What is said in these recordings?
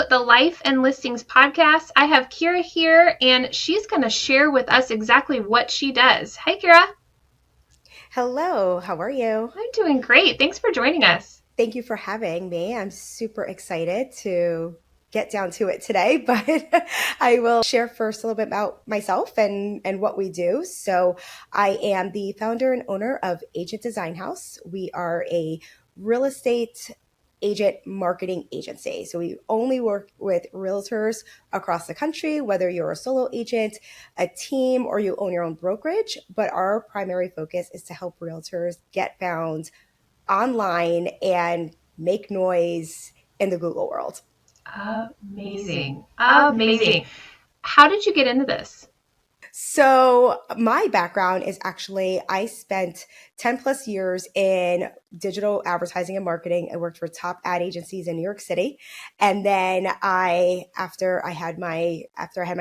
to the Life and Listings podcast. I have Kiera here, and she's going to share with us exactly what she does. Hi, Kiera. Hello, how are you? I'm doing great. Thanks for joining us. Thank you for having me. I'm super excited to get down to it today, but I will share first a little bit about myself and what we do. So, I am the founder and owner of Agent Design House. We are a real estate agent marketing agency. So, we only work with realtors across the country, whether you're a solo agent, a team, or you own your own brokerage. But our primary focus is to help realtors get found online and make noise in the Google world. Amazing. Amazing. How did you get into this? So, my background is actually I spent 10 plus years in digital advertising and marketing. I worked for top ad agencies in New York City. And then after I had my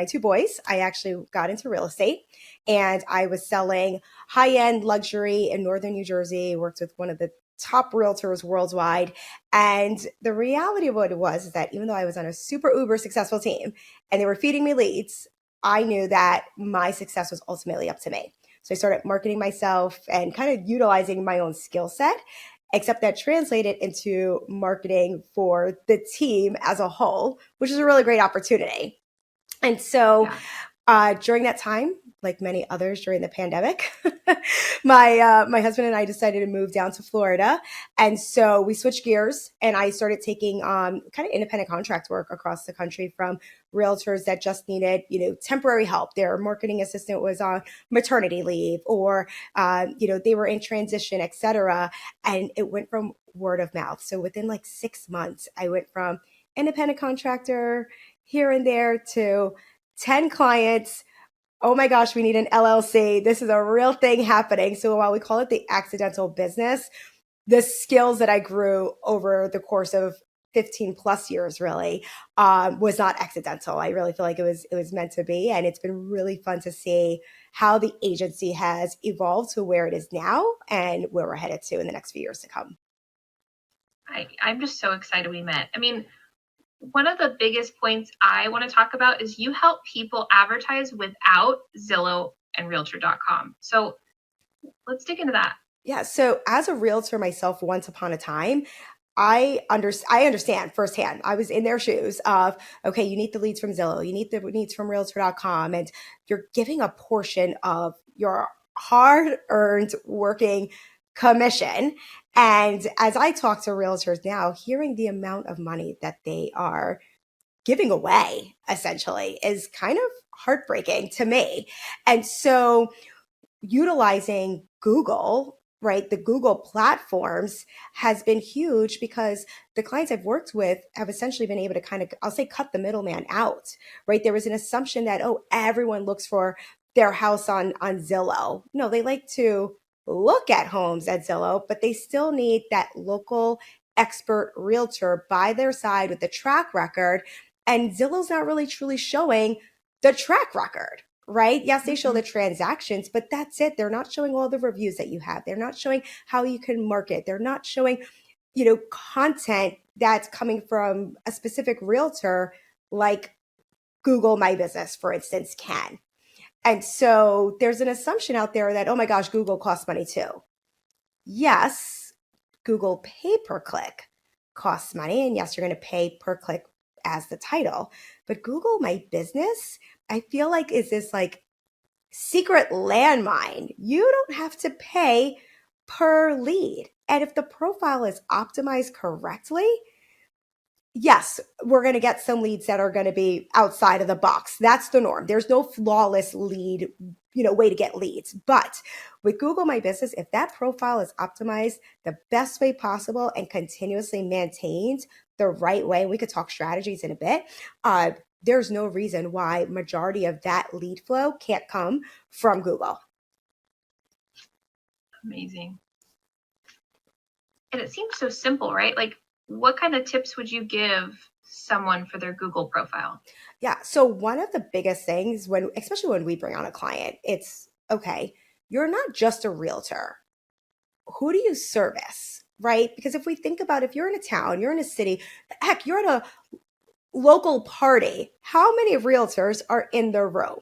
two boys, I actually got into real estate and I was selling high-end luxury in northern New Jersey, worked with one of the top realtors worldwide. And the reality of what it was is that even though I was on a super uber successful team and they were feeding me leads, I knew that my success was ultimately up to me. So I started marketing myself and kind of utilizing my own skill set, except that translated into marketing for the team as a whole, which is a really great opportunity. And so Yeah. during that time, like many others during the pandemic, my husband and I decided to move down to Florida, and so we switched gears, and I started taking kind of independent contract work across the country from realtors that just needed temporary help. Their marketing assistant was on maternity leave, or they were in transition, etc. And it went from word of mouth. So within like 6 months, I went from independent contractor here and there to 10 clients. Oh my gosh, we need an LLC. This is a real thing happening. So while we call it the accidental business, the skills that I grew over the course of 15 plus years really was not accidental. I really feel like it was meant to be. And it's been really fun to see how the agency has evolved to where it is now and where we're headed to in the next few years to come. I'm just so excited we met. I mean, one of the biggest points I want to talk about is you help people advertise without Zillow and Realtor.com. So let's dig into that. Yeah. So as a realtor myself, once upon a time, I understand firsthand. I was in their shoes of, okay, you need the leads from Zillow, you need the leads from Realtor.com, and you're giving a portion of your hard-earned working commission. And as I talk to realtors now, hearing the amount of money that they are giving away essentially is kind of heartbreaking to me. And so utilizing Google, right, the Google platforms has been huge because the clients I've worked with have essentially been able to kind of, I'll say, cut the middleman out, right? There was an assumption that, oh, everyone looks for their house on Zillow. No, they like to look at homes at Zillow, but they still need that local expert realtor by their side with the track record. And Zillow's not really truly showing the track record, right? Yes, they show Mm-hmm. the transactions, but that's it. They're not showing all the reviews that you have. They're not showing how you can market. They're not showing, content that's coming from a specific realtor like Google My Business, for instance, can. And so there's an assumption out there that, oh my gosh, Google costs money too. Yes, Google pay per click costs money. And yes, you're going to pay per click as the title. But Google My Business, I feel like is this like secret landmine. You don't have to pay per lead. And if the profile is optimized correctly, yes, we're going to get some leads that are going to be outside of the box. That's the norm. There's no flawless lead, way to get leads. But with Google My Business, if that profile is optimized the best way possible and continuously maintained the right way, and we could talk strategies in a bit, there's no reason why majority of that lead flow can't come from Google. Amazing. And it seems so simple, right? Like, what kind of tips would you give someone for their Google profile? Yeah. So one of the biggest things especially when we bring on a client, it's okay, you're not just a realtor. Who do you service? Right? Because if we think about if you're in a town, you're in a city, heck, you're at a local party. How many realtors are in the room?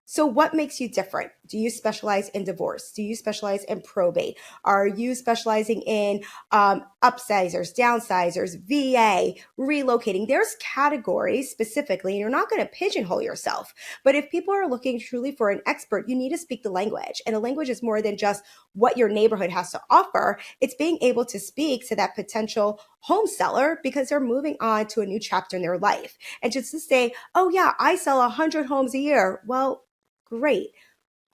So, what makes you different? Do you specialize in divorce? Do you specialize in probate? Are you specializing in upsizers, downsizers, VA, relocating? There's categories specifically, and you're not going to pigeonhole yourself. But if people are looking truly for an expert, you need to speak the language. And the language is more than just what your neighborhood has to offer, it's being able to speak to that potential home seller because they're moving on to a new chapter in their life. And just to say, oh, yeah, I sell 100 homes a year. Well, great.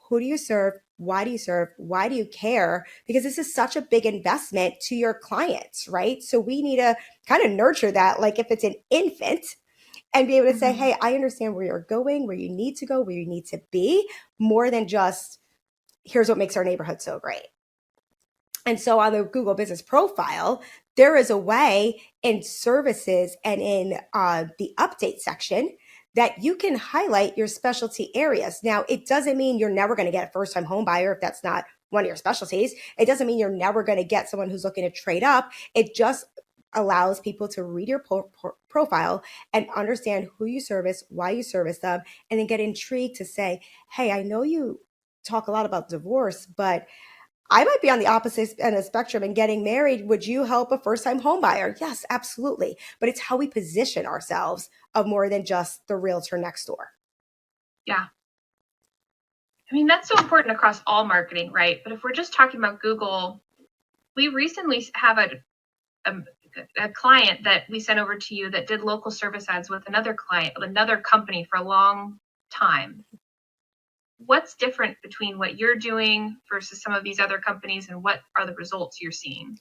Who do you serve? Why do you serve? Why do you care? Because this is such a big investment to your clients, right? So we need to kind of nurture that, like if it's an infant, and be able to say, Mm-hmm. hey, I understand where you're going, where you need to go, where you need to be, more than just here's what makes our neighborhood so great. And so on the Google business profile, there is a way in services and in the update section that you can highlight your specialty areas. Now, it doesn't mean you're never going to get a first time home buyer if that's not one of your specialties. It doesn't mean you're never going to get someone who's looking to trade up. It just allows people to read your profile and understand who you service, why you service them, and then get intrigued to say, hey, I know you talk a lot about divorce, but I might be on the opposite end of the spectrum and getting married. Would you help a first time home buyer? Yes, absolutely. But it's how we position ourselves of more than just the realtor next door. Yeah. I mean, that's so important across all marketing, right? But if we're just talking about Google, we recently have a, a client that we sent over to you that did local service ads with another client, another company for a long time. What's different between what you're doing versus some of these other companies, and what are the results you're seeing?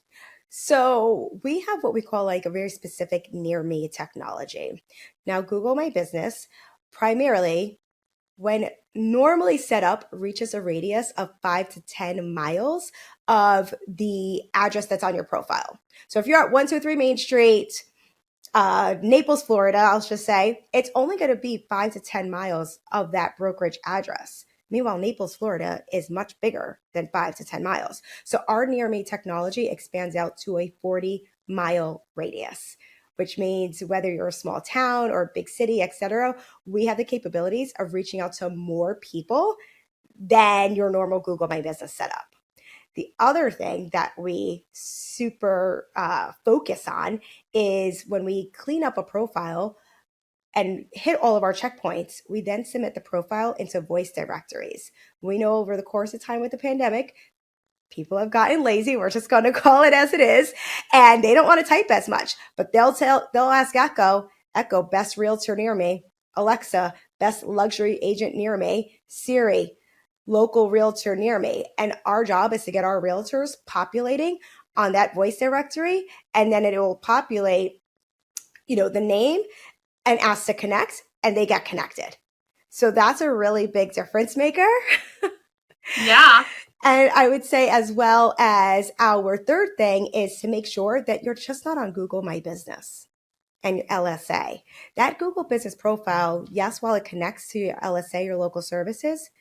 So we have what we call like a very specific near me technology. Now, Google My Business primarily, when normally set up, reaches a radius of 5 to 10 miles of the address that's on your profile. So if you're at 123 Main Street, Naples, Florida, I'll just say, it's only going to be 5 to 10 miles of that brokerage address. Meanwhile, Naples, Florida is much bigger than 5 to 10 miles. So our near me technology expands out to a 40-mile radius, which means whether you're a small town or a big city, etc., we have the capabilities of reaching out to more people than your normal Google My Business setup. The other thing that we super focus on is when we clean up a profile and hit all of our checkpoints, we then submit the profile into voice directories. We know over the course of time with the pandemic, people have gotten lazy. We're just going to call it as it is. And they don't want to type as much, but they'll ask Echo, Echo, best realtor near me. Alexa, best luxury agent near me. Siri, local realtor near me. And our job is to get our realtors populating on that voice directory. And then it will populate, the name and ask to connect, and they get connected. So that's a really big difference maker. Yeah. And I would say, as well as our third thing, is to make sure that you're just not on Google My Business and your LSA. That Google Business profile, yes, while it connects to your LSA, your local services,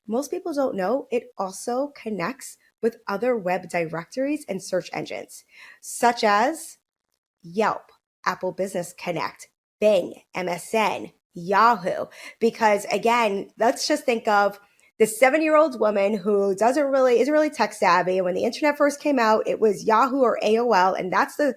most people don't know it also connects with other web directories and search engines, such as Yelp, Apple Business Connect, Bing, MSN, Yahoo. Because again, let's just think of this 7-year-old woman who isn't really tech savvy. And when the internet first came out, it was Yahoo or AOL. And that's the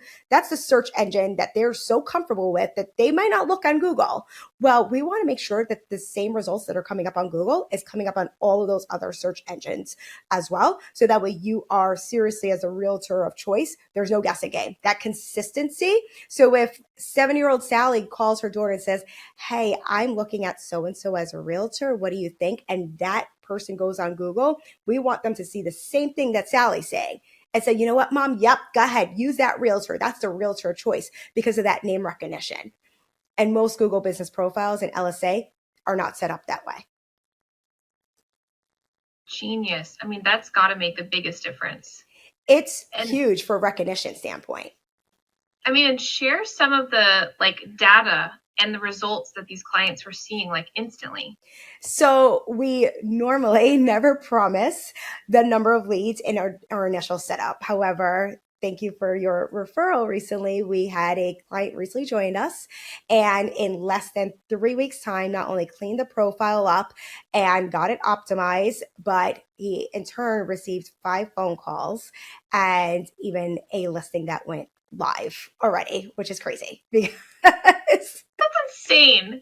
search engine that they're so comfortable with that they might not look on Google. Well, we want to make sure that the same results that are coming up on Google is coming up on all of those other search engines as well. So that way you are seriously as a realtor of choice. There's no guessing game. That consistency. So if 7-year-old Sally calls her daughter and says, hey, I'm looking at so and so as a realtor, what do you think? And that person goes on Google, we want them to see the same thing that Sally's saying and say, you know what, mom, yep, go ahead, use that realtor. That's the realtor choice because of that name recognition. And most Google business profiles and LSA are not set up that way. Genius. I mean, that's got to make the biggest difference. It's And huge for recognition standpoint. I mean, and share some of the data and the results that these clients were seeing instantly. So we normally never promise the number of leads in our initial setup. However, thank you for your referral recently. We had a client recently joined us, and in less than 3 weeks' time, not only cleaned the profile up and got it optimized, but he in turn received 5 phone calls and even a listing that went live already, which is crazy because That's insane.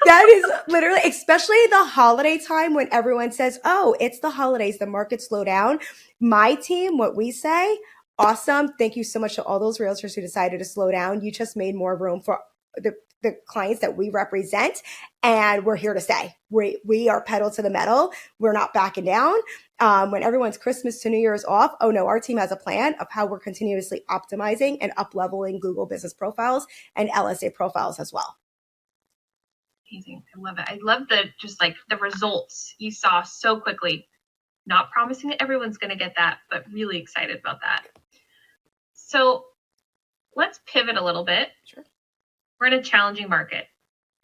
that is literally, especially the holiday time when everyone says, oh, it's the holidays, the market slow down. My team, what we say, awesome. Thank you so much to all those realtors who decided to slow down. You just made more room for the clients that we represent, and we're here to stay. We are pedal to the metal. We're not backing down. When everyone's Christmas to New Year's off, oh no, our team has a plan of how we're continuously optimizing and up leveling Google business profiles and LSA profiles as well. Amazing. I love it. I love the just like the results you saw so quickly. Not promising that everyone's going to get that, but really excited about that. So let's pivot a little bit. Sure. We're in a challenging market.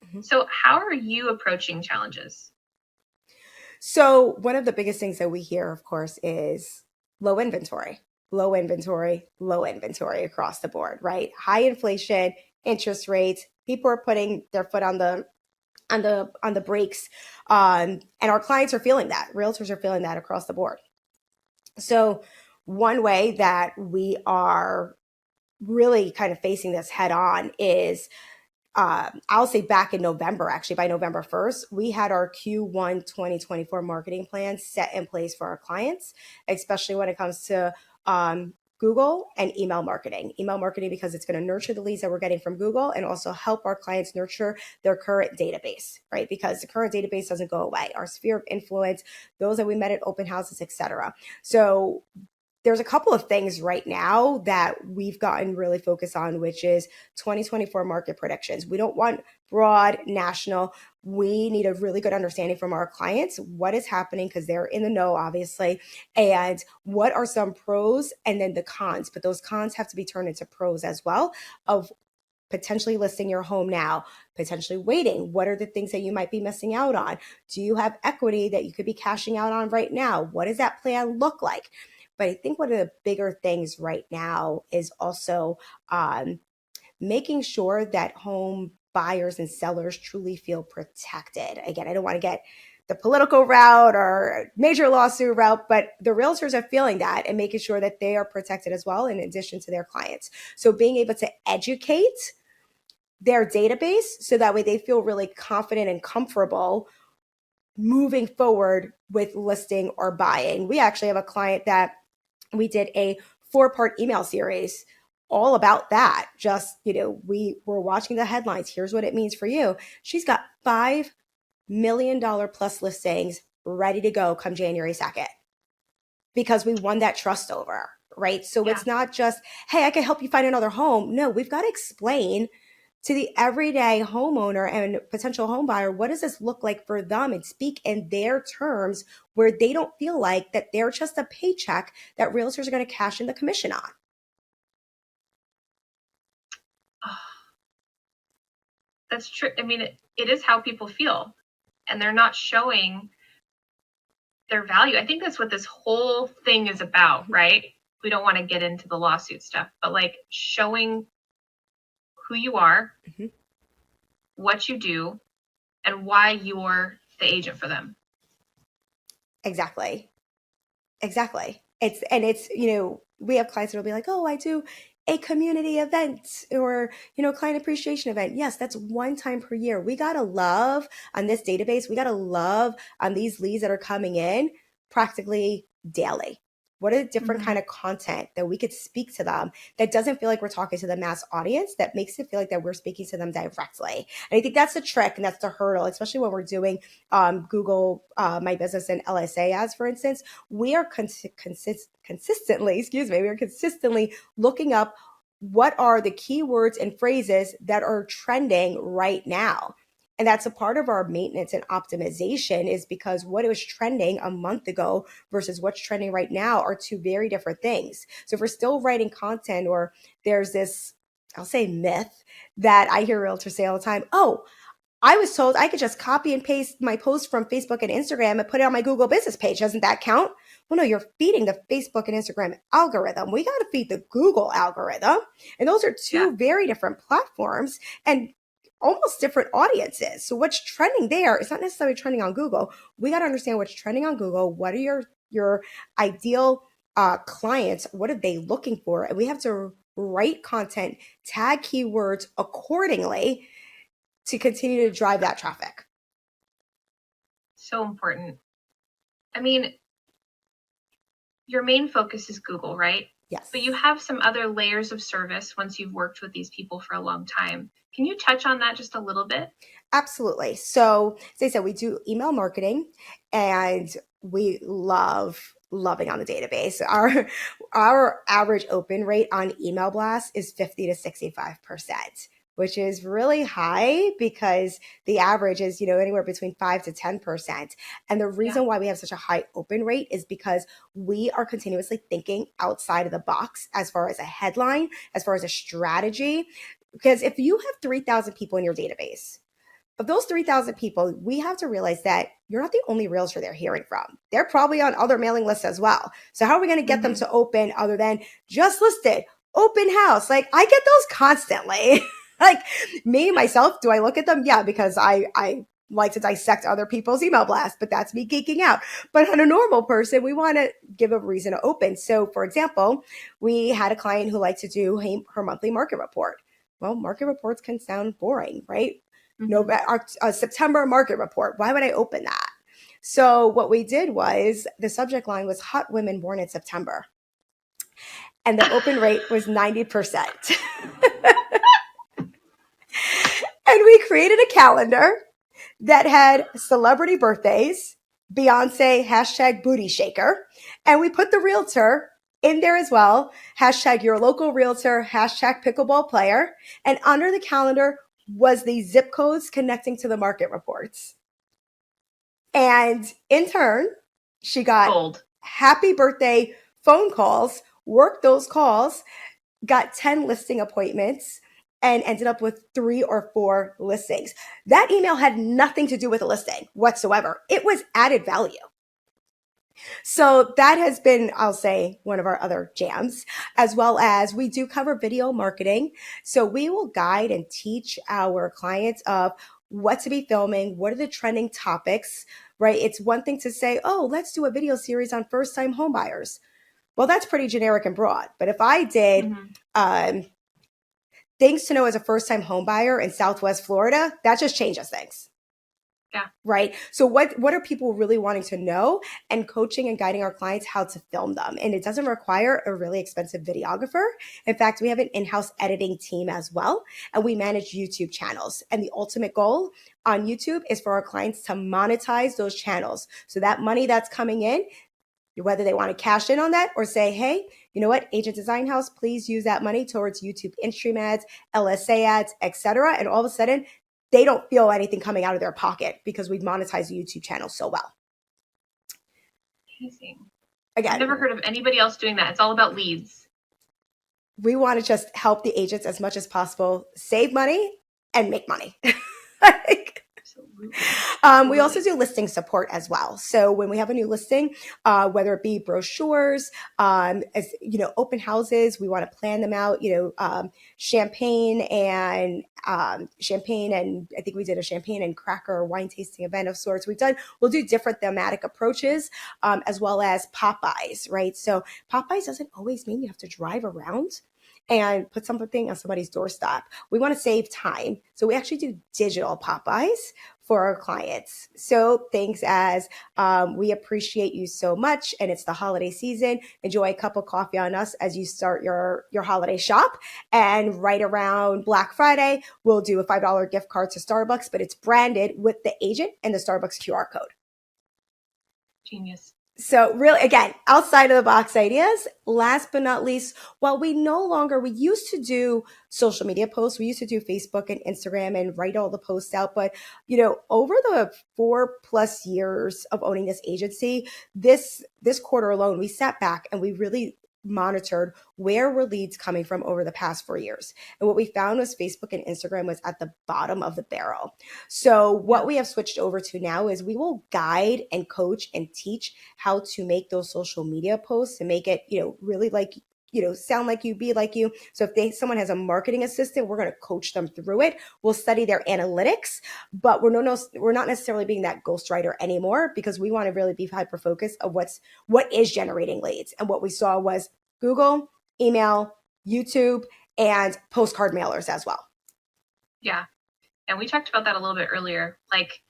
Mm-hmm. So how are you approaching challenges? So one of the biggest things that we hear, of course, is low inventory, low inventory, low inventory across the board, right? High inflation, interest rates, people are putting their foot on the brakes, and our clients are feeling that. Realtors are feeling that across the board. So one way that we are really kind of facing this head on is I'll say back in November, actually by November 1st, we had our Q1 2024 marketing plan set in place for our clients, especially when it comes to Google and email marketing. Email marketing because it's going to nurture the leads that we're getting from Google and also help our clients nurture their current database, right? Because the current database doesn't go away. Our sphere of influence, those that we met at open houses, etc. So there's a couple of things right now that we've gotten really focused on, which is 2024 market predictions. We don't want broad national. We need a really good understanding from our clients what is happening because they're in the know, obviously, and what are some pros and then the cons. But those cons have to be turned into pros as well of potentially listing your home now, potentially waiting. What are the things that you might be missing out on? Do you have equity that you could be cashing out on right now? What does that plan look like? But I think one of the bigger things right now is also making sure that home buyers and sellers truly feel protected. Again, I don't want to get the political route or major lawsuit route, but the realtors are feeling that and making sure that they are protected as well, in addition to their clients. So being able to educate their database so that way they feel really confident and comfortable moving forward with listing or buying. We actually have a client that we did a 4-part email series all about that. Just, we were watching the headlines. Here's what it means for you. She's got $5 million plus listings ready to go come January 2nd because we won that trust over, right? So It's not just, hey, I can help you find another home. No, we've got to explain to the everyday homeowner and potential home buyer, what does this look like for them, and speak in their terms where they don't feel like that they're just a paycheck that realtors are going to cash in the commission on. Oh, that's true. I mean, it is how people feel, and they're not showing their value. I think that's what this whole thing is about, right? We don't want to get into the lawsuit stuff, but like showing who you are, mm-hmm. what you do, and why you're the agent for them. Exactly. It's, we have clients that will be like, oh, I do a community event or, client appreciation event. Yes, that's one time per year. We got to love on this database. We got to love on these leads that are coming in practically daily. What are the different kind of content that we could speak to them that doesn't feel like we're talking to the mass audience, that makes it feel like that we're speaking to them directly? And I think that's the trick and that's the hurdle, especially when we're doing Google My Business and LSA ads, for instance. We are consistently looking up what are the keywords and phrases that are trending right now. And that's a part of our maintenance and optimization, is because what was trending a month ago versus what's trending right now are two very different things. So if we're still writing content, or there's this, I'll say, myth that I hear realtors say all the time, oh, I was told I could just copy and paste my post from Facebook and Instagram and put it on my Google business page. Doesn't that count? Well, no, you're feeding the Facebook and Instagram algorithm. We got to feed the Google algorithm. And those are Yeah. two very different platforms and almost different audiences. So what's trending there is not necessarily trending on Google. We got to understand what's trending on Google. What are your ideal clients? What are they looking for? And we have to write content, tag keywords accordingly to continue to drive that traffic. So important. I mean, your main focus is Google, right? But you Yes. have some other layers of service once you've worked with these people for a long time. Can you touch on that just a little bit? Absolutely. So, as I said, we do email marketing and we loving on the database. Our average open rate on email blast is 50 to 65%, which is really high because the average is, anywhere between 5 to 10%. And the Yeah. reason why we have such a high open rate is because we are continuously thinking outside of the box as far as a headline, as far as a strategy. Because if you have 3,000 people in your database, of those 3,000 people, we have to realize that you're not the only realtor they're hearing from. They're probably on other mailing lists as well. So how are we going to get them Mm-hmm. to open other than just listed, open house? Like I get those constantly. Like me, myself, do I look at them? Yeah, because I like to dissect other people's email blasts, but that's me geeking out. But on a normal person, we want to give a reason to open. So for example, we had a client who liked to do her monthly market report. Well, market reports can sound boring, right? Mm-hmm. September market report. Why would I open that? So what we did was the subject line was hot women born in September. And the open rate was 90%. And we created a calendar that had celebrity birthdays, Beyonce, hashtag booty shaker. And we put the realtor in there as well, hashtag your local realtor, hashtag pickleball player. And under the calendar was the zip codes connecting to the market reports. And in turn, she got Gold. happy birthday phone calls, worked those calls, got 10 listing appointments, and ended up with 3 or 4 listings. That email had nothing to do with a listing whatsoever. It was added value. So that has been, I'll say, one of our other jams, as well as we do cover video marketing. So we will guide and teach our clients of what to be filming, what are the trending topics, right? It's one thing to say, oh, let's do a video series on first time homebuyers. Well, that's pretty generic and broad. But if I did Mm-hmm. um, things to know as a first time homebuyer in Southwest Florida, that just changes things. Yeah. Right. So what are people really wanting to know, and coaching and guiding our clients how to film them. And it doesn't require a really expensive videographer. In fact, we have an in-house editing team as well, and we manage YouTube channels. And the ultimate goal on YouTube is for our clients to monetize those channels. So that money that's coming in, whether they want to cash in on that or say, hey, you know what, Agent Design House, please use that money towards YouTube in-stream ads, LSA ads, etc. And all of a sudden, they don't feel anything coming out of their pocket because we've monetized the YouTube channel so well. Amazing. I've never Again, heard of anybody else doing that. It's all about leads. we want to just help the agents as much as possible save money and make money. Like, Absolutely. We also Absolutely. do listing support as well. So when we have a new listing, whether it be brochures, as open houses, we want to plan them out. Champagne, and I think we did a champagne and cracker wine tasting event of sorts. We'll do different thematic approaches, as well as Popeyes, right? So Popeyes doesn't always mean you have to drive around and put something on somebody's doorstep. We want to save time. So we actually do digital Popeyes for our clients. So things as we appreciate you so much, and it's the holiday season. Enjoy a cup of coffee on us as you start your holiday shop. And right around Black Friday, we'll do a $5 gift card to Starbucks, but it's branded with the agent and the Starbucks QR code. Genius. So really, again, outside of the box ideas. Last but not least, while we used to do social media posts, we used to do Facebook and Instagram and write all the posts out. But, over the 4+ years of owning this agency, this quarter alone, we sat back and we really monitored where were leads coming from over the past 4 years. And what we found was Facebook and Instagram was at the bottom of the barrel. So what Yeah. we have switched over to now is we will guide and coach and teach how to make those social media posts and make it, really like, sound like you, be like you. So if someone has a marketing assistant, we're going to coach them through it. We'll study their analytics, but we're not necessarily being that ghostwriter anymore, because we want to really be hyper focused of what is generating leads. And what we saw was Google, email, YouTube, and postcard mailers as well. Yeah. And we talked about that a little bit earlier. Like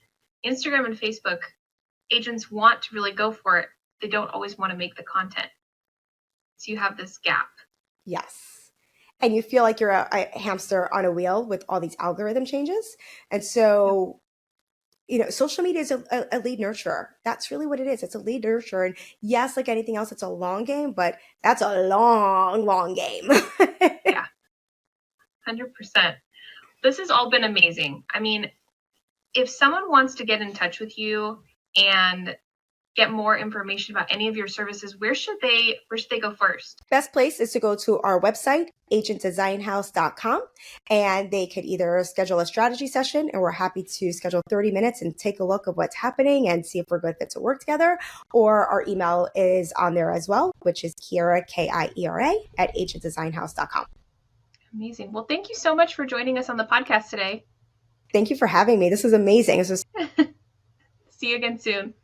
Instagram and Facebook, agents want to really go for it. They don't always want to make the content. So you have this gap. Yes. And you feel like you're a hamster on a wheel with all these algorithm changes. And so, social media is a lead nurturer. That's really what it is. It's a lead nurturer. And yes, like anything else, it's a long game, but that's a long, long game. Yeah, 100%. This has all been amazing. I mean, if someone wants to get in touch with you and get more information about any of your services, where should they go first? Best place is to go to our website, agentdesignhouse.com, and they could either schedule a strategy session, and we're happy to schedule 30 minutes and take a look of what's happening and see if we're good fit to work together. Or our email is on there as well, which is Kiera, Kiera, at agentdesignhouse.com. Amazing. Well, thank you so much for joining us on the podcast today. Thank you for having me. This is amazing. See you again soon.